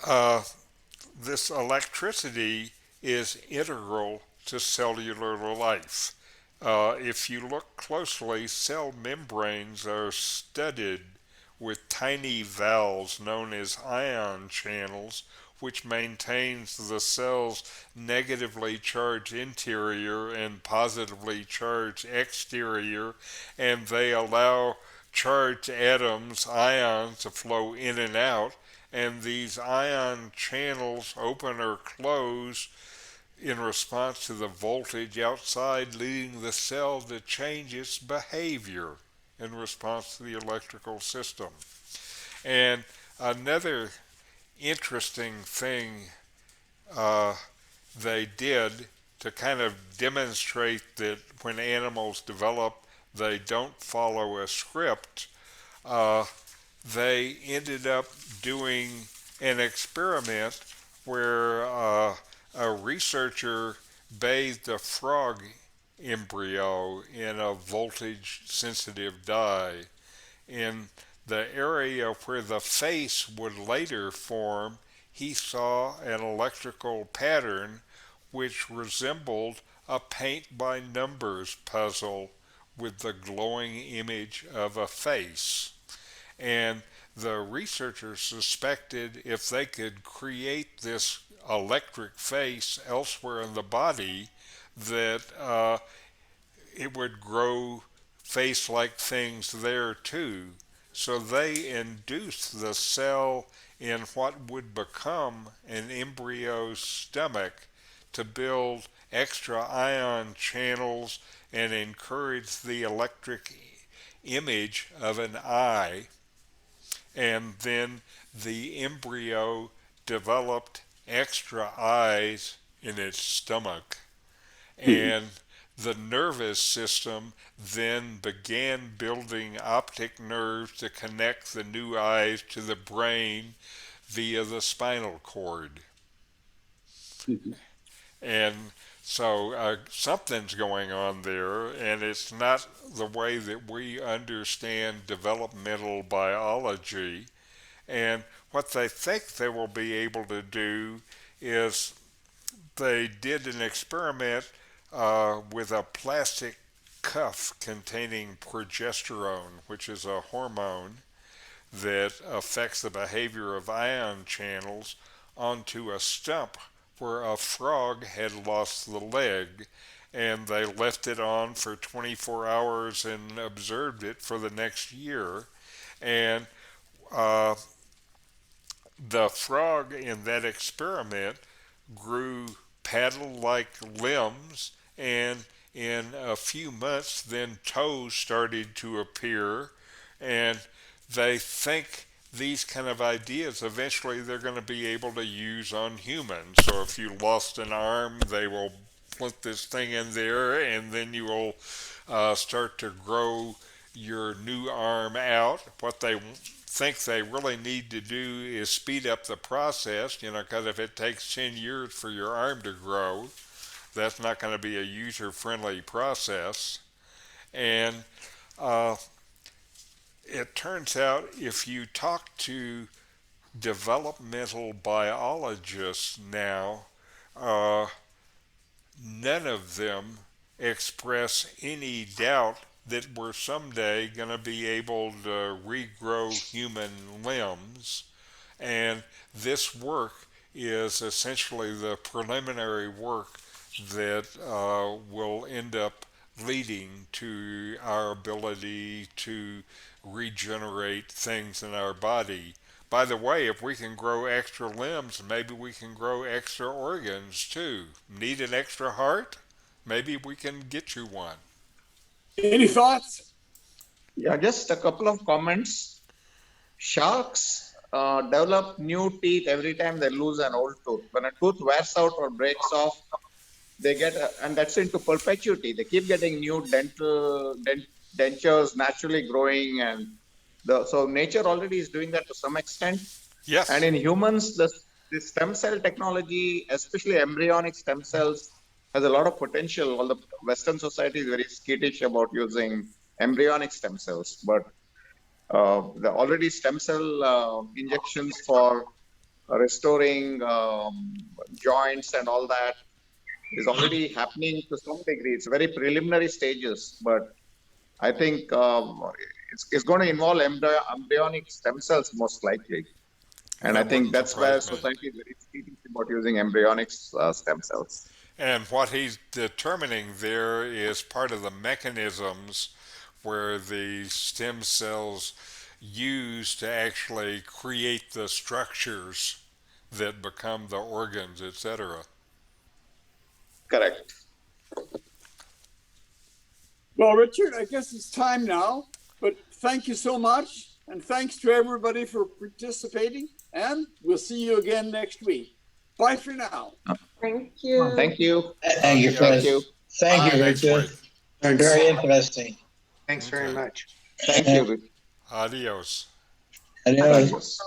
uh, this electricity is integral to cellular life. If you look closely, cell membranes are studded with tiny valves known as ion channels, which maintains the cell's negatively charged interior and positively charged exterior, and they allow charged atoms, ions, to flow in and out, and these ion channels open or close in response to the voltage outside, leading the cell to change its behavior in response to the electrical system. And another interesting thing they did to kind of demonstrate that when animals develop, they don't follow a script. Uh, they ended up doing an experiment where a researcher bathed a frog embryo in a voltage sensitive dye. In the area where the face would later form, he saw an electrical pattern which resembled a paint by numbers puzzle with the glowing image of a face. And the researchers suspected if they could create this electric face elsewhere in the body, that it would grow face like things there too. So they induced the cell in what would become an embryo's stomach to build extra ion channels and encourage the electric image of an eye. And then the embryo developed extra eyes in its stomach. And the nervous system then began building optic nerves to connect the new eyes to the brain via the spinal cord. And so something's going on there, and it's not the way that we understand developmental biology. And what they think they will be able to do is they did an experiment with a plastic cuff containing progesterone, which is a hormone that affects the behavior of ion channels, onto a stump where a frog had lost the leg. And they left it on for 24 hours and observed it for the next year. And the frog in that experiment grew paddle-like limbs, and in a few months then toes started to appear, and they think these kind of ideas eventually they're going to be able to use on humans. So if you lost an arm, they will put this thing in there, and then you will start to grow your new arm out. What they think they really need to do is speed up the process, because if it takes 10 years for your arm to grow, that's not going to be a user-friendly process. And it turns out if you talk to developmental biologists now, none of them express any doubt that we're someday going to be able to regrow human limbs. And this work is essentially the preliminary work that will end up leading to our ability to regenerate things in our body. By the way, if we can grow extra limbs, maybe we can grow extra organs too. Need an extra heart? Maybe we can get you one. Any thoughts? Yeah, just a couple of comments. Sharks develop new teeth every time they lose an old tooth. When a tooth wears out or breaks off, they get, and that's into perpetuity. They keep getting new dentures naturally growing, and so nature already is doing that to some extent. Yes. And in humans, the stem cell technology, especially embryonic stem cells, has a lot of potential. All the Western society is very skittish about using embryonic stem cells, but the already stem cell injections for restoring joints and all that is already happening to some degree. It's very preliminary stages, but I think it's going to involve embryonic stem cells most likely. And I think that's where society is very skittish about using embryonic stem cells. And what he's determining there is part of the mechanisms where the stem cells use to actually create the structures that become the organs, etc. Correct. Well, Richard, I guess it's time now, but thank you so much. And thanks to everybody for participating. And we'll see you again next week. Bye for now. Thank you. Thank you. Thank you, Fred. Thank you. Thank you, Next Richard. week. Very interesting. Thanks very Okay. much. Thank you. Adios. Adios. Adios.